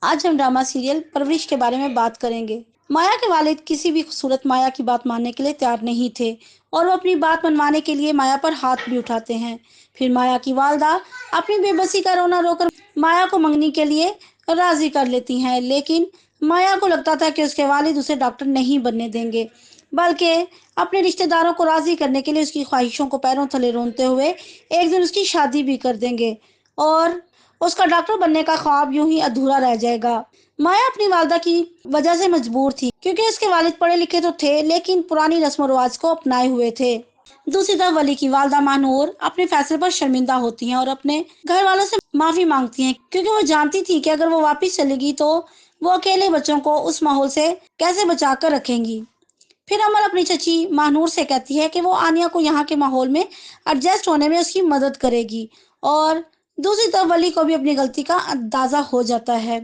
आज हम drama serial परवरिश के बारे में बात करेंगे। माया के वालिद किसी भी खूबसूरत माया की बात मानने के लिए तैयार नहीं थे और वो अपनी बात मनवाने के लिए माया पर हाथ भी उठाते हैं। फिर माया की वालदा अपनी बेबसी का रोना रोकर माया को मंगनी के लिए राजी कर लेती हैं, लेकिन माया को लगता था कि उसके वालिद उसे डॉक्टर नहीं बनने देंगे, बल्कि अपने रिश्तेदारों को राजी करने के लिए उसकी ख्वाहिशों को पैरों तले रोनते हुए एक दिन उसकी शादी भी कर देंगे और उसका डॉक्टर बनने का ख्वाब यूं ही अधूरा रह जाएगा। माया अपनी वालदा की वजह से मजबूर थी, क्योंकि उसके वालिद पढ़े लिखे तो थे लेकिन पुरानी रस्म रिवाज को अपनाए हुए थे। दूसरी तरफ वली की वालदा मानूर अपने फैसले पर शर्मिंदा होती हैं और अपने घर वालों से माफी मांगती हैं, क्योंकि वो जानती थी कि अगर वो वापस चलेगी तो वो अकेले बच्चों को उस माहौल से कैसे बचा कर रखेंगी। फिर अमर अपनी चची महानूर से कहती है कि वो आनिया को यहाँ के माहौल में एडजस्ट होने में उसकी मदद करेगी, और दूसरी तरफ वली को भी अपनी गलती का अंदाजा हो जाता है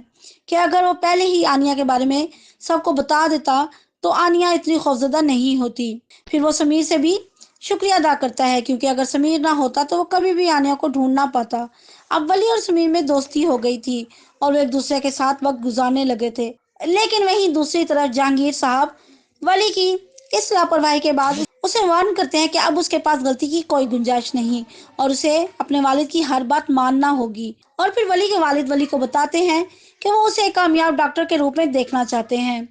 कि अगर वो पहले ही आनिया के बारे में सबको बता देता तो आनिया इतनी खौफजदा नहीं होती। फिर वो समीर से भी शुक्रिया अदा करता है, क्योंकि अगर समीर ना होता तो वो कभी भी आनिया को ढूंढ ना पाता। अब वली और समीर में दोस्ती हो गई थी और वो एक दूसरे के साथ वक्त गुजारने लगे थे। लेकिन वहीं दूसरी तरफ जहांगीर साहब वली की इस लापरवाही के बाद उसे वार्न करते हैं कि अब उसके पास गलती की कोई गुंजाइश नहीं और उसे अपने वालिद की हर बात मानना होगी। और फिर वली के वालिद वली को बताते हैं कि वो उसे एक कामयाब डॉक्टर के रूप में देखना चाहते हैं।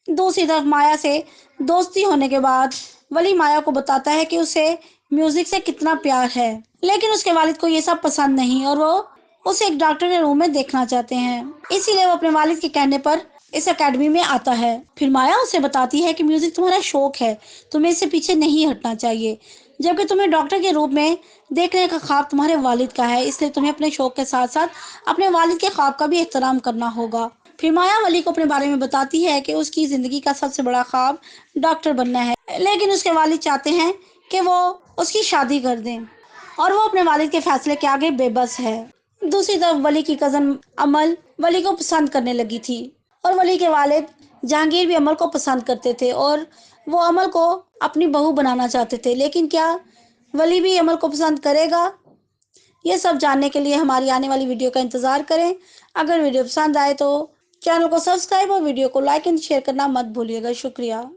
दूसरी तरफ माया से दोस्ती होने के बाद वली माया को बताता है कि उसे म्यूजिक से कितना प्यार है, लेकिन उसके वालिद को ये सब पसंद नहीं और वो उसे एक डॉक्टर के रूम में देखना चाहते हैं। इसीलिए वो अपने वालिद के कहने पर इस एकेडमी में आता है। फिर माया उसे बताती है कि म्यूजिक तुम्हारा शौक है, तुम्हें इससे पीछे नहीं हटना चाहिए, जबकि तुम्हें डॉक्टर के रूप में देखने का ख्वाब तुम्हारे वालिद का है, इसलिए तुम्हें अपने शौक के साथ साथ अपने वालिद के ख्वाब का भी एहतराम करना होगा। फिर माया वली को अपने बारे में बताती है कि उसकी जिंदगी का सबसे बड़ा ख्वाब डॉक्टर बनना है, लेकिन उसके वालिद चाहते हैं कि वो उसकी शादी कर दें और वो अपने वालिद के फैसले के आगे बेबस है। दूसरी तरफ वली की कजन अमल वली को पसंद करने लगी थी और वली के वालिद जहांगीर भी अमल को पसंद करते थे और वो अमल को अपनी बहू बनाना चाहते थे, लेकिन क्या वली भी अमल को पसंद करेगा? ये सब जानने के लिए हमारी आने वाली वीडियो का इंतजार करें। अगर वीडियो पसंद आए तो चैनल को सब्सक्राइब और वीडियो को लाइक एंड शेयर करना मत भूलिएगा। शुक्रिया।